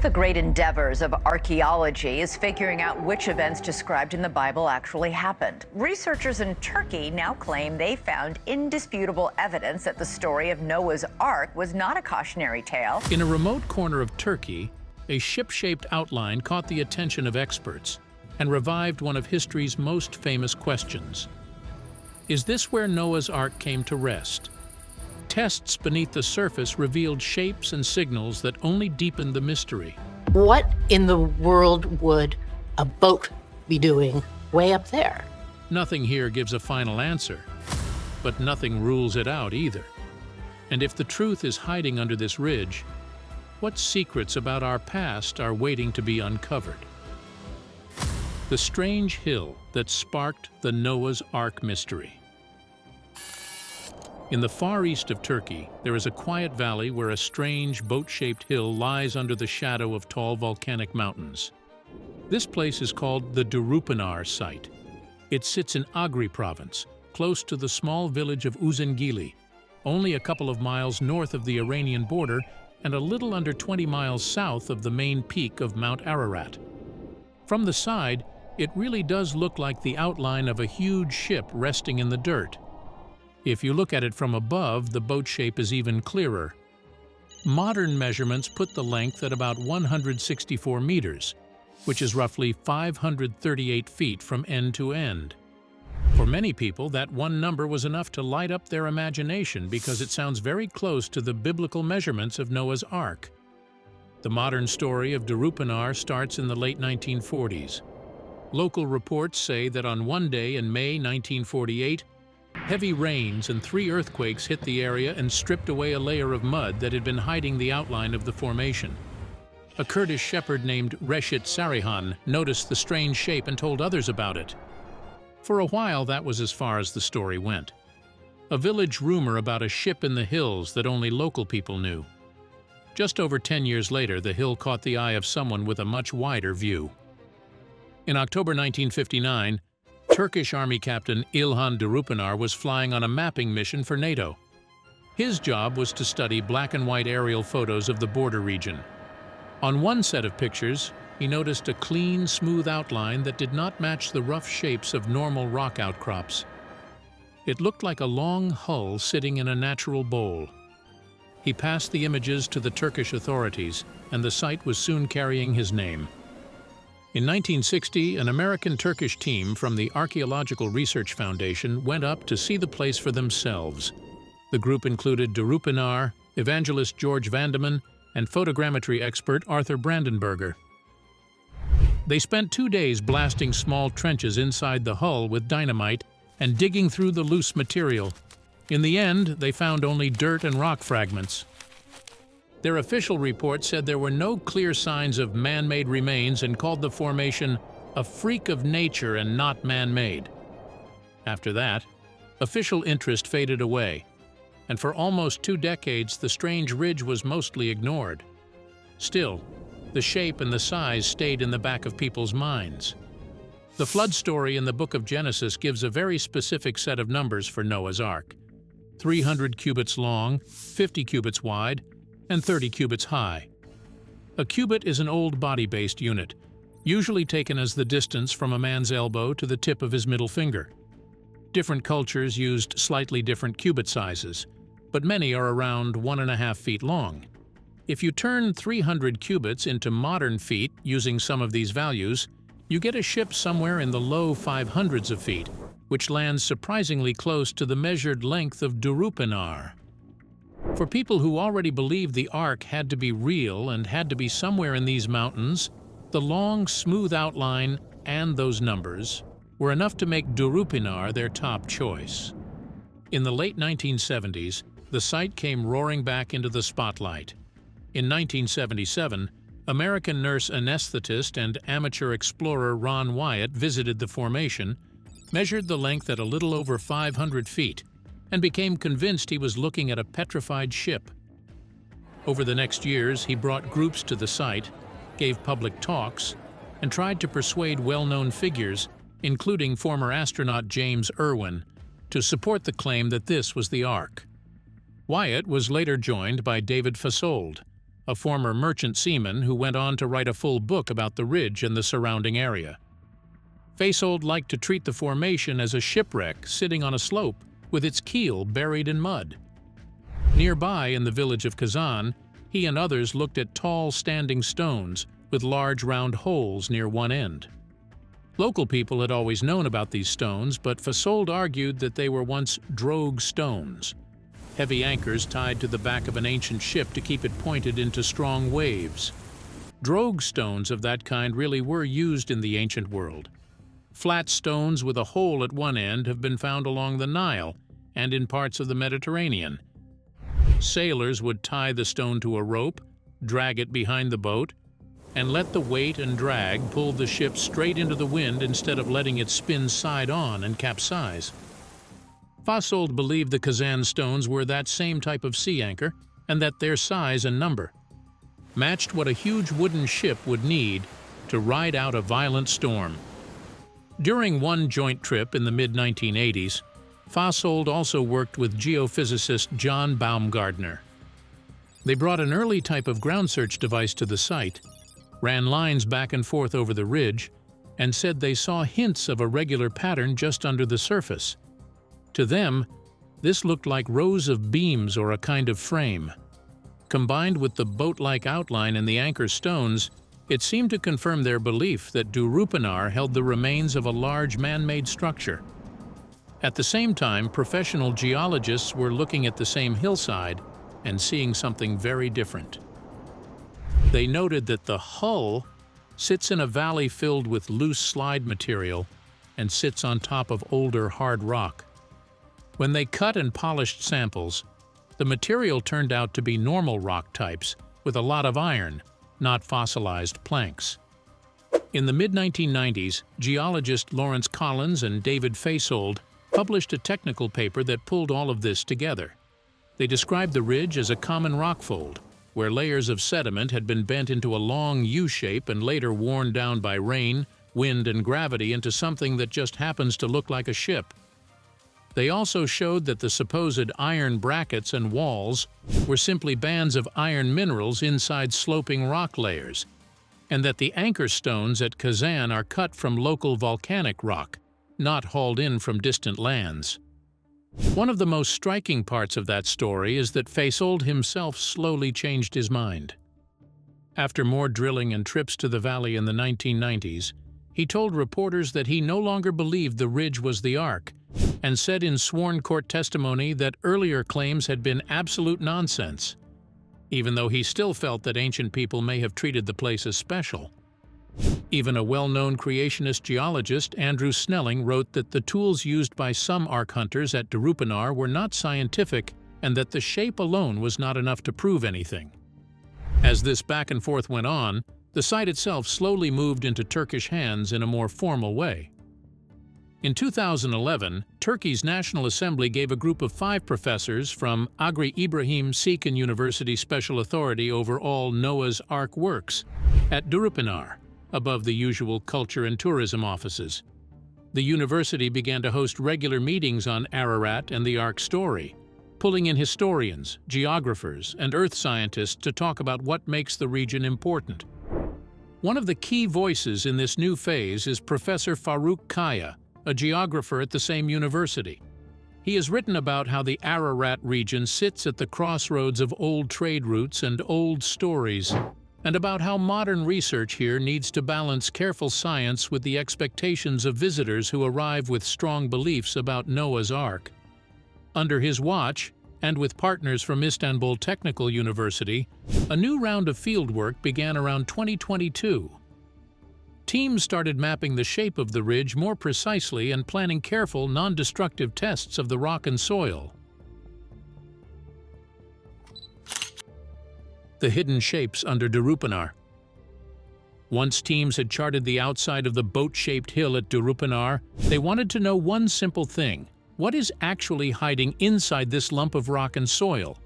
the great endeavors of archaeology is figuring out which events described in the Bible actually happened. Researchers in Turkey now claim they found indisputable evidence that the story of Noah's Ark was not a cautionary tale. In a remote corner of Turkey, a ship-shaped outline caught the attention of experts and revived one of history's most famous questions. Is this where Noah's Ark came to rest? Tests beneath the surface revealed shapes and signals that only deepened the mystery. What in the world would a boat be doing way up there? Nothing here gives a final answer, but nothing rules it out either. And if the truth is hiding under this ridge, what secrets about our past are waiting to be uncovered? The strange hill that sparked the Noah's Ark mystery. In the far east of Turkey, there is a quiet valley where a strange boat-shaped hill lies under the shadow of tall volcanic mountains. This place is called the Durupinar site. It sits in Agri province, close to the small village of Uzungili, only a couple of miles north of the Iranian border and a little under 20 miles south of the main peak of Mount Ararat. From the side, it really does look like the outline of a huge ship resting in the dirt. If you look at it from above, the boat shape is even clearer. Modern measurements put the length at about 164 meters, which is roughly 538 feet from end to end. For many people, that one number was enough to light up their imagination because it sounds very close to the biblical measurements of Noah's Ark. The modern story of Durupinar starts in the late 1940s. Local reports say that on one day in May 1948, heavy rains and 3 earthquakes hit the area and stripped away a layer of mud that had been hiding the outline of the formation. A Kurdish shepherd named Reşit Sarihan noticed the strange shape and told others about it. For a while, that was as far as the story went. A village rumor about a ship in the hills that only local people knew. Just over 10 years later, the hill caught the eye of someone with a much wider view. In October 1959, Turkish Army Captain İlhan Durupinar was flying on a mapping mission for NATO. His job was to study black and white aerial photos of the border region. On one set of pictures, he noticed a clean, smooth outline that did not match the rough shapes of normal rock outcrops. It looked like a long hull sitting in a natural bowl. He passed the images to the Turkish authorities, and the site was soon carrying his name. In 1960, an American-Turkish team from the Archaeological Research Foundation went up to see the place for themselves. The group included Durupinar, evangelist George Vandeman, and photogrammetry expert Arthur Brandenberger. They spent 2 days blasting small trenches inside the hull with dynamite and digging through the loose material. In the end, they found only dirt and rock fragments. Their official report said there were no clear signs of man-made remains and called the formation a freak of nature and not man-made. After that, official interest faded away, and for almost 2 decades the strange ridge was mostly ignored. Still, the shape and the size stayed in the back of people's minds. The flood story in the book of Genesis gives a very specific set of numbers for Noah's Ark: 300 cubits long, 50 cubits wide, and 30 cubits high. A cubit is an old body-based unit, usually taken as the distance from a man's elbow to the tip of his middle finger. Different cultures used slightly different cubit sizes, but many are around 1.5 feet long. If you turn 300 cubits into modern feet using some of these values, you get a ship somewhere in the low 500s of feet, which lands surprisingly close to the measured length of Durupinar. For people who already believed the Ark had to be real and had to be somewhere in these mountains, the long, smooth outline and those numbers were enough to make Durupinar their top choice. In the late 1970s, the site came roaring back into the spotlight. In 1977, American nurse anesthetist and amateur explorer Ron Wyatt visited the formation, measured the length at a little over 500 feet, and became convinced he was looking at a petrified ship. Over the next years, he brought groups to the site, gave public talks, and tried to persuade well-known figures, including former astronaut James Irwin, to support the claim that this was the Ark. Wyatt was later joined by David Fasold, a former merchant seaman who went on to write a full book about the ridge and the surrounding area. Fasold liked to treat the formation as a shipwreck sitting on a slope with its keel buried in mud. Nearby, in the village of Kazan, he and others looked at tall standing stones with large round holes near one end. Local people had always known about these stones, but Fasold argued that they were once drogue stones, heavy anchors tied to the back of an ancient ship to keep it pointed into strong waves. Drogue stones of that kind really were used in the ancient world. Flat stones with a hole at one end have been found along the Nile and in parts of the Mediterranean. Sailors would tie the stone to a rope, drag it behind the boat, and let the weight and drag pull the ship straight into the wind instead of letting it spin side on and capsize. Fasold believed the Kazan stones were that same type of sea anchor, and that their size and number matched what a huge wooden ship would need to ride out a violent storm. During one joint trip in the mid-1980s, Fasold also worked with geophysicist John Baumgartner. They brought an early type of ground search device to the site, ran lines back and forth over the ridge, and said they saw hints of a regular pattern just under the surface. To them, this looked like rows of beams or a kind of frame. Combined with the boat-like outline and the anchor stones, it seemed to confirm their belief that Durupinar held the remains of a large man-made structure. At the same time, professional geologists were looking at the same hillside and seeing something very different. They noted that the hull sits in a valley filled with loose slide material and sits on top of older hard rock. When they cut and polished samples, the material turned out to be normal rock types with a lot of iron, not fossilized planks. In the mid-1990s, geologist Lawrence Collins and David Fasold published a technical paper that pulled all of this together. They described the ridge as a common rockfold, where layers of sediment had been bent into a long U-shape and later worn down by rain, wind, and gravity into something that just happens to look like a ship. They also showed that the supposed iron brackets and walls were simply bands of iron minerals inside sloping rock layers, and that the anchor stones at Kazan are cut from local volcanic rock, not hauled in from distant lands. One of the most striking parts of that story is that Fasold himself slowly changed his mind. After more drilling and trips to the valley in the 1990s, he told reporters that he no longer believed the ridge was the ARK, and said in sworn court testimony that earlier claims had been absolute nonsense, even though he still felt that ancient people may have treated the place as special. Even a well-known creationist geologist, Andrew Snelling, wrote that the tools used by some ARK hunters at Durupinar were not scientific and that the shape alone was not enough to prove anything. As this back and forth went on, the site itself slowly moved into Turkish hands in a more formal way. In 2011, Turkey's National Assembly gave a group of 5 professors from Agri Ibrahim Sekin University Special Authority over all Noah's Ark works at Durupinar, above the usual culture and tourism offices. The university began to host regular meetings on Ararat and the Ark story, pulling in historians, geographers, and earth scientists to talk about what makes the region important. One of the key voices in this new phase is Professor Farooq Kaya, a geographer at the same university. He has written about how the Ararat region sits at the crossroads of old trade routes and old stories, and about how modern research here needs to balance careful science with the expectations of visitors who arrive with strong beliefs about Noah's Ark. Under his watch, and with partners from Istanbul Technical University, a new round of fieldwork began around 2022. Teams started mapping the shape of the ridge more precisely and planning careful, non-destructive tests of the rock and soil. The hidden shapes under Durupinar. Once teams had charted the outside of the boat-shaped hill at Durupinar, they wanted to know one simple thing: what is actually hiding inside this lump of rock and soil?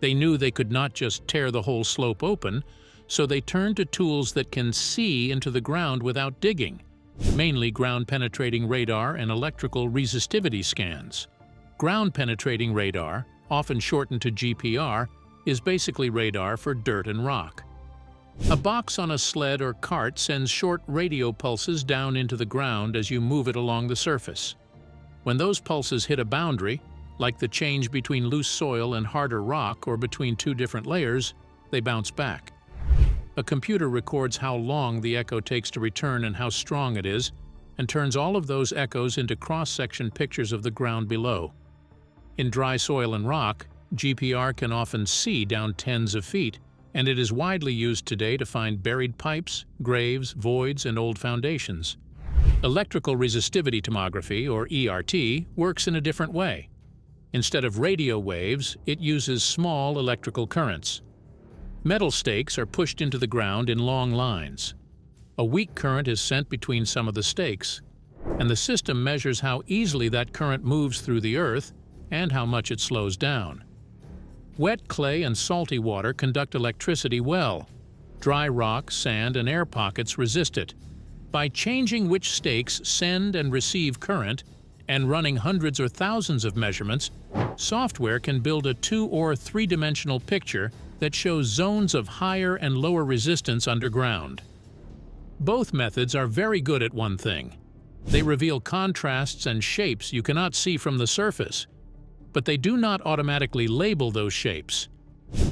They knew they could not just tear the whole slope open, so they turned to tools that can see into the ground without digging, mainly ground-penetrating radar and electrical resistivity scans. Ground-penetrating radar, often shortened to GPR, is basically radar for dirt and rock. A box on a sled or cart sends short radio pulses down into the ground as you move it along the surface. When those pulses hit a boundary, like the change between loose soil and harder rock or between two different layers, they bounce back. A computer records how long the echo takes to return and how strong it is, and turns all of those echoes into cross-section pictures of the ground below. In dry soil and rock, GPR can often see down tens of feet, and it is widely used today to find buried pipes, graves, voids, and old foundations. Electrical resistivity tomography, or ERT, works in a different way. Instead of radio waves, it uses small electrical currents. Metal stakes are pushed into the ground in long lines. A weak current is sent between some of the stakes, and the system measures how easily that current moves through the earth and how much it slows down. Wet clay and salty water conduct electricity well. Dry rock, sand, and air pockets resist it. By changing which stakes send and receive current, and running hundreds or thousands of measurements, software can build a 2- or 3-dimensional picture that shows zones of higher and lower resistance underground. Both methods are very good at one thing. They reveal contrasts and shapes you cannot see from the surface, but they do not automatically label those shapes.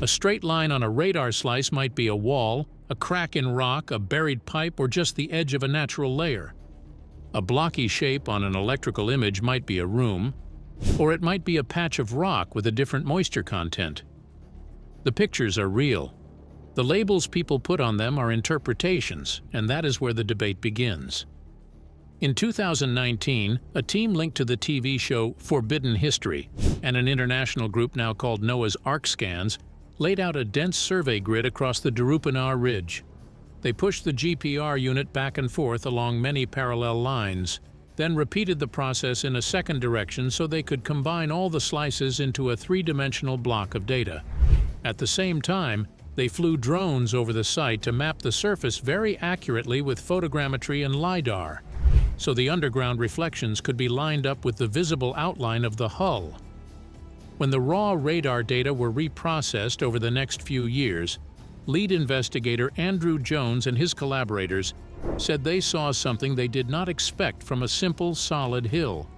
A straight line on a radar slice might be a wall, a crack in rock, a buried pipe, or just the edge of a natural layer. A blocky shape on an electrical image might be a room, or it might be a patch of rock with a different moisture content. The pictures are real. The labels people put on them are interpretations, and that is where the debate begins. In 2019, a team linked to the TV show Forbidden History and an international group now called NOAA's ARK scans laid out a dense survey grid across the deepened Ridge. They pushed the GPR unit back and forth along many parallel lines, then repeated the process in a second direction so they could combine all the slices into a 3-dimensional block of data. At the same time, they flew drones over the site to map the surface very accurately with photogrammetry and LiDAR, so the underground reflections could be lined up with the visible outline of the hull. When the raw radar data were reprocessed over the next few years, lead investigator Andrew Jones and his collaborators said they saw something they did not expect from a simple, solid hill.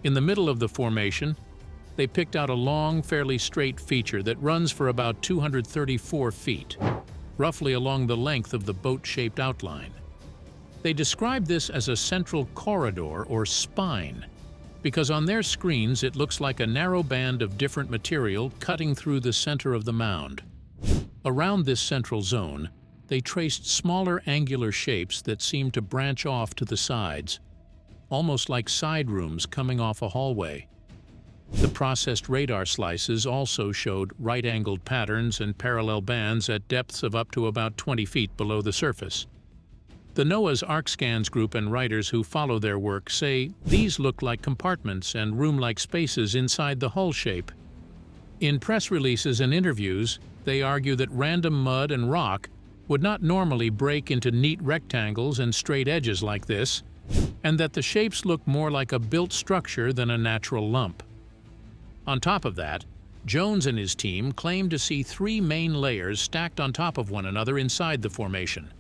In the middle of the formation, they picked out a long, fairly straight feature that runs for about 234 feet, roughly along the length of the boat-shaped outline. They described this as a central corridor or spine, because on their screens it looks like a narrow band of different material cutting through the center of the mound. Around this central zone, they traced smaller angular shapes that seemed to branch off to the sides, almost like side rooms coming off a hallway. The processed radar slices also showed right-angled patterns and parallel bands at depths of up to about 20 feet below the surface. The NOAA's ARK scans group and writers who follow their work say these look like compartments and room-like spaces inside the hull shape. In press releases and interviews, they argue that random mud and rock would not normally break into neat rectangles and straight edges like this, and that the shapes look more like a built structure than a natural lump. On top of that, Jones and his team claim to see 3 main layers stacked on top of one another inside the formation.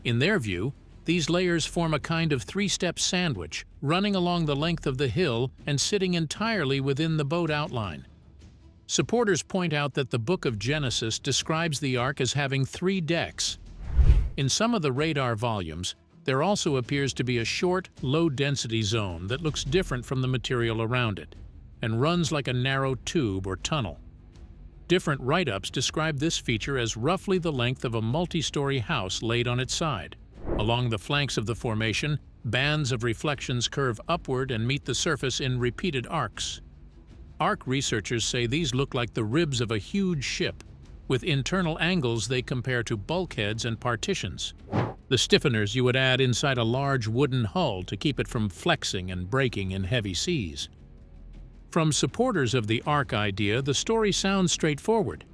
In their view, these layers form a kind of 3-step sandwich, running along the length of the hill and sitting entirely within the boat outline. Supporters point out that the Book of Genesis describes the Ark as having 3 decks. In some of the radar volumes, there also appears to be a short, low-density zone that looks different from the material around it, and runs like a narrow tube or tunnel. Different write-ups describe this feature as roughly the length of a multi-story house laid on its side. Along the flanks of the formation, bands of reflections curve upward and meet the surface in repeated arcs. ARK researchers say these look like the ribs of a huge ship, with internal angles they compare to bulkheads and partitions, the stiffeners you would add inside a large wooden hull to keep it from flexing and breaking in heavy seas. From supporters of the ARK idea, the story sounds straightforward.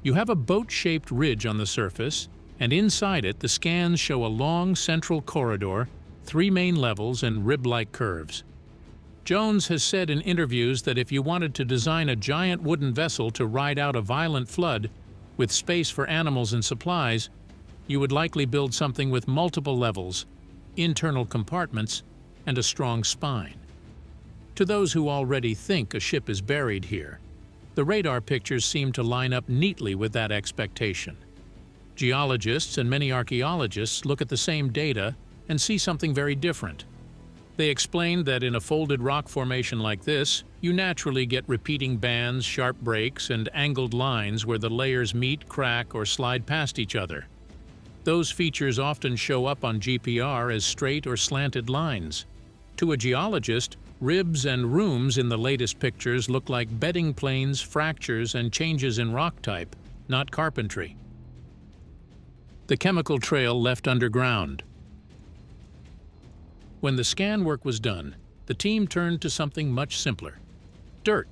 You have a boat-shaped ridge on the surface, and inside it the scans show a long central corridor, 3 main levels and rib-like curves. Jones has said in interviews that if you wanted to design a giant wooden vessel to ride out a violent flood, with space for animals and supplies, you would likely build something with multiple levels, internal compartments, and a strong spine. To those who already think a ship is buried here, the radar pictures seem to line up neatly with that expectation. Geologists and many archaeologists look at the same data and see something very different. They explain that in a folded rock formation like this, you naturally get repeating bands, sharp breaks, and angled lines where the layers meet, crack, or slide past each other. Those features often show up on GPR as straight or slanted lines. To a geologist, ribs and rooms in the latest pictures look like bedding planes, fractures, and changes in rock type, not carpentry. The chemical trail left underground. When the scan work was done, the team turned to something much simpler: dirt.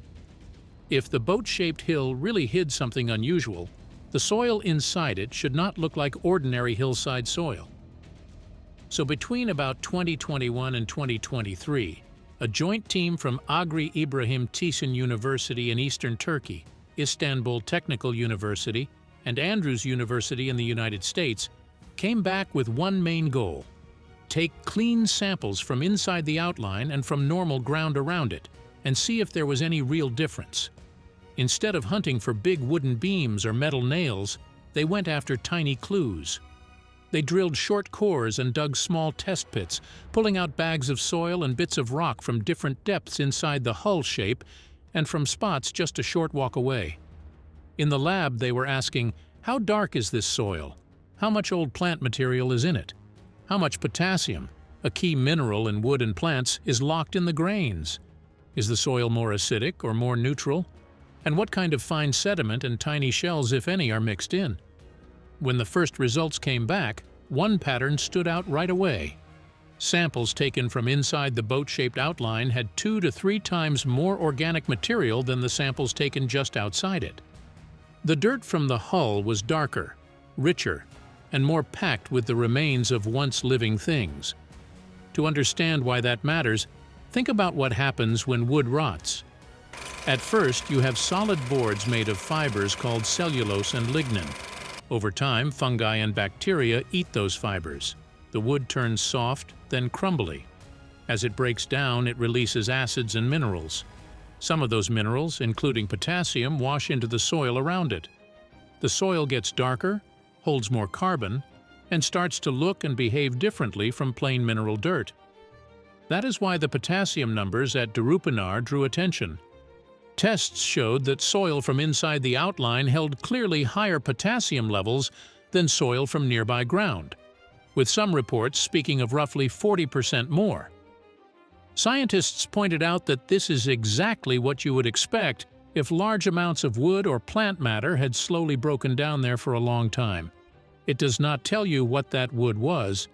If the boat-shaped hill really hid something unusual, the soil inside it should not look like ordinary hillside soil. So between about 2021 and 2023, a joint team from Agri Ibrahim Thyssen University in eastern Turkey, Istanbul Technical University, and Andrews University in the United States came back with one main goal: take clean samples from inside the outline and from normal ground around it, and see if there was any real difference. Instead of hunting for big wooden beams or metal nails, they went after tiny clues. They drilled short cores and dug small test pits, pulling out bags of soil and bits of rock from different depths inside the hull shape and from spots just a short walk away. In the lab, they were asking, how dark is this soil? How much old plant material is in it? How much potassium, a key mineral in wood and plants, is locked in the grains? Is the soil more acidic or more neutral? And what kind of fine sediment and tiny shells, if any, are mixed in? When the first results came back, one pattern stood out right away. Samples taken from inside the boat-shaped outline had 2 to 3 times more organic material than the samples taken just outside it. The dirt from the hull was darker, richer, and more packed with the remains of once living things. To understand why that matters, think about what happens when wood rots. At first, you have solid boards made of fibers called cellulose and lignin. Over time, fungi and bacteria eat those fibers. The wood turns soft, then crumbly. As it breaks down, it releases acids and minerals. Some of those minerals, including potassium, wash into the soil around it. The soil gets darker, holds more carbon, and starts to look and behave differently from plain mineral dirt. That is why the potassium numbers at Deepened drew attention. Tests showed that soil from inside the outline held clearly higher potassium levels than soil from nearby ground, with some reports speaking of roughly 40% more. Scientists pointed out that this is exactly what you would expect if large amounts of wood or plant matter had slowly broken down there for a long time. It does not tell you what that wood was,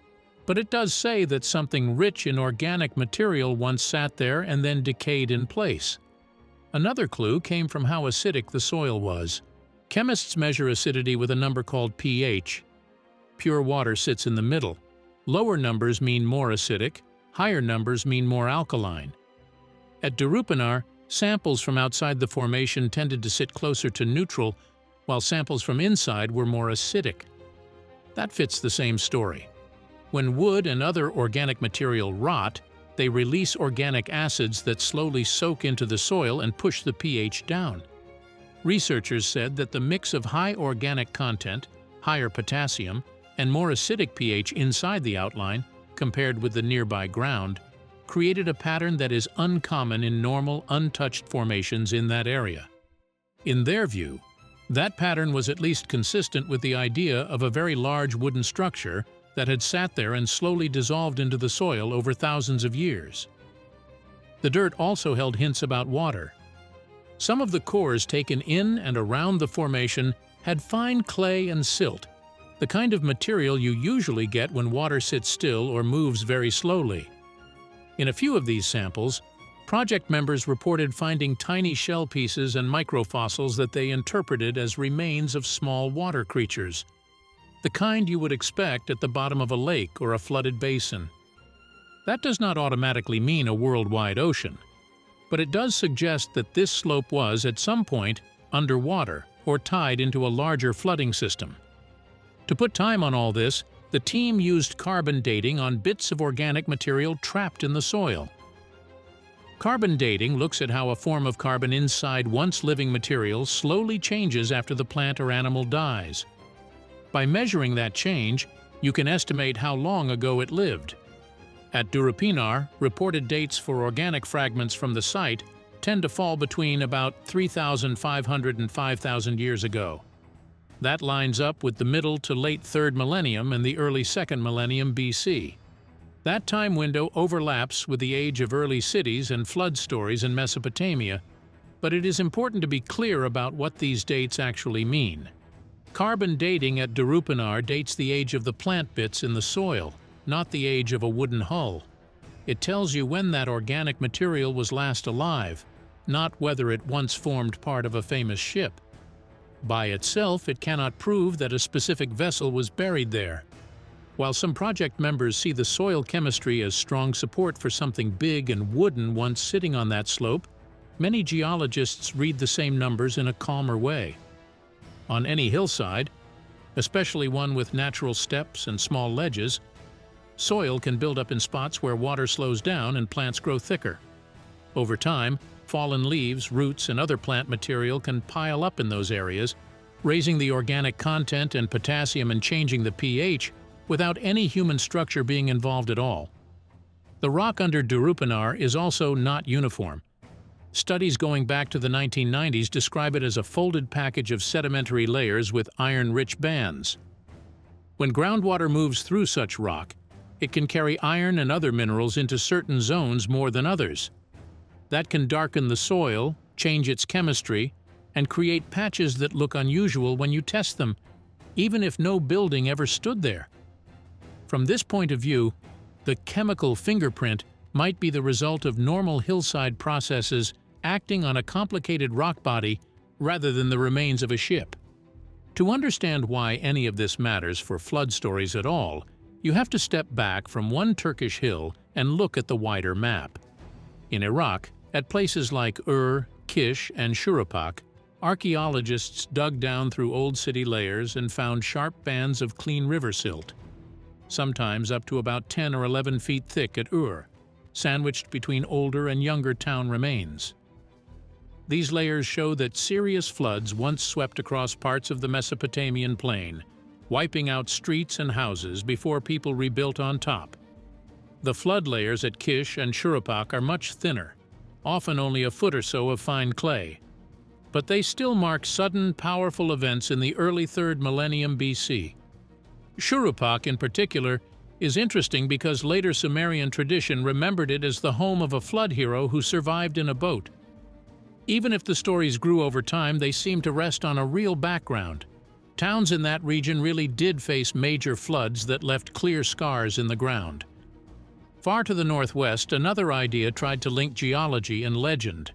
but it does say that something rich in organic material once sat there and then decayed in place. Another clue came from how acidic the soil was. Chemists measure acidity with a number called pH. Pure water sits in the middle. Lower numbers mean more acidic, higher numbers mean more alkaline. At Deepened, samples from outside the formation tended to sit closer to neutral, while samples from inside were more acidic. That fits the same story. When wood and other organic material rot, they release organic acids that slowly soak into the soil and push the pH down. Researchers said that the mix of high organic content, higher potassium, and more acidic pH inside the outline, compared with the nearby ground, created a pattern that is uncommon in normal, untouched formations in that area. In their view, that pattern was at least consistent with the idea of a very large wooden structure that had sat there and slowly dissolved into the soil over thousands of years. The dirt also held hints about water. Some of the cores taken in and around the formation had fine clay and silt, the kind of material you usually get when water sits still or moves very slowly. In a few of these samples, project members reported finding tiny shell pieces and microfossils that they interpreted as remains of small water creatures, the kind you would expect at the bottom of a lake or a flooded basin. That does not automatically mean a worldwide ocean. but it does suggest that this slope was, at some point, underwater or tied into a larger flooding system. To put time on all this, the team used carbon dating on bits of organic material trapped in the soil. Carbon dating looks at how a form of carbon inside once living material slowly changes after the plant or animal dies. By measuring that change, you can estimate how long ago it lived. At Durupinar, reported dates for organic fragments from the site tend to fall between about 3,500 and 5,000 years ago. That lines up with the middle to late 3rd millennium and the early 2nd millennium BC. That time window overlaps with the age of early cities and flood stories in Mesopotamia, but it is important to be clear about what these dates actually mean. Carbon dating at Durupinar dates the age of the plant bits in the soil, not the age of a wooden hull. It tells you when that organic material was last alive, not whether it once formed part of a famous ship. By itself, it cannot prove that a specific vessel was buried there. While some project members see the soil chemistry as strong support for something big and wooden once sitting on that slope, many geologists read the same numbers in a calmer way. On any hillside, especially one with natural steps and small ledges, soil can build up in spots where water slows down and plants grow thicker. Over time, fallen leaves, roots, and other plant material can pile up in those areas, raising the organic content and potassium and changing the pH without any human structure being involved at all. The rock under Durupinar is also not uniform. Studies going back to the 1990s describe it as a folded package of sedimentary layers with iron-rich bands. When groundwater moves through such rock, it can carry iron and other minerals into certain zones more than others. That can darken the soil, change its chemistry, and create patches that look unusual when you test them, even if no building ever stood there. From this point of view, the chemical fingerprint might be the result of normal hillside processes acting on a complicated rock body rather than the remains of a ship. To understand why any of this matters for flood stories at all, you have to step back from one Turkish hill and look at the wider map. In Iraq, at places like Kish, and Shurapak, archaeologists dug down through old city layers and found sharp bands of clean river silt, sometimes up to about 10 or 11 feet thick at sandwiched between older and younger town remains. These layers show that serious floods once swept across parts of the Mesopotamian plain, wiping out streets and houses before people rebuilt on top. The flood layers at Kish and Shurapak are much thinner, often only a foot or so of fine clay, but they still mark sudden, powerful events in the early 3rd millennium BC. Shurapak, in particular, is interesting because later Sumerian tradition remembered it as the home of a flood hero who survived in a boat. Even if the stories grew over time, they seem to rest on a real background. Towns in that region really did face major floods that left clear scars in the ground. Far to the northwest, another idea tried to link geology and legend.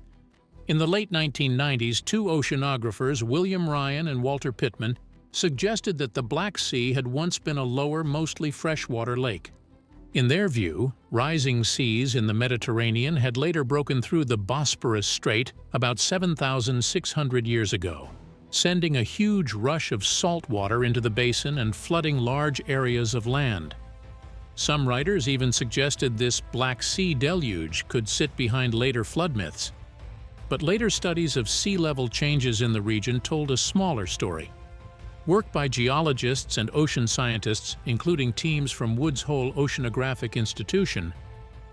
In the late 1990s, 2 oceanographers, William Ryan and Walter Pittman, suggested that the Black Sea had once been a lower, mostly freshwater lake. In their view, rising seas in the Mediterranean had later broken through the Bosporus Strait about 7,600 years ago, sending a huge rush of salt water into the basin and flooding large areas of land. Some writers even suggested this Black Sea deluge could sit behind later flood myths. But later studies of sea level changes in the region told a smaller story. Work by geologists and ocean scientists, including teams from Woods Hole Oceanographic Institution,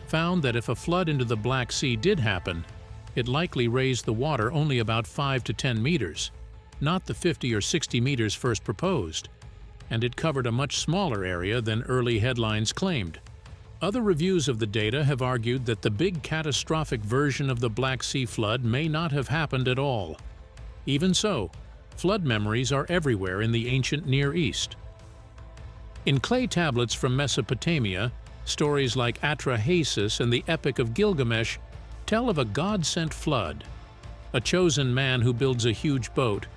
found that if a flood into the Black Sea did happen, it likely raised the water only about 5 to 10 meters, not the 50 or 60 meters first proposed, and it covered a much smaller area than early headlines claimed. Other reviews of the data have argued that the big catastrophic version of the Black Sea flood may not have happened at all. Even so, flood memories are everywhere in the ancient Near East. In clay tablets from Mesopotamia, stories like Atrahasis and the Epic of Gilgamesh tell of a God-sent flood, a chosen man who builds a huge boat,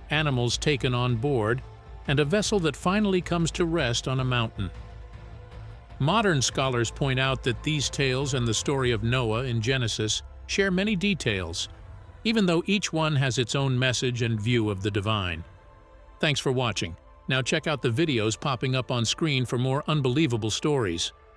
animals taken on board, and a vessel that finally comes to rest on a mountain. Modern scholars point out that these tales and the story of Noah in Genesis share many details, even though each one has its own message and view of the divine. Thanks for watching. Now check out the videos popping up on screen for more unbelievable stories.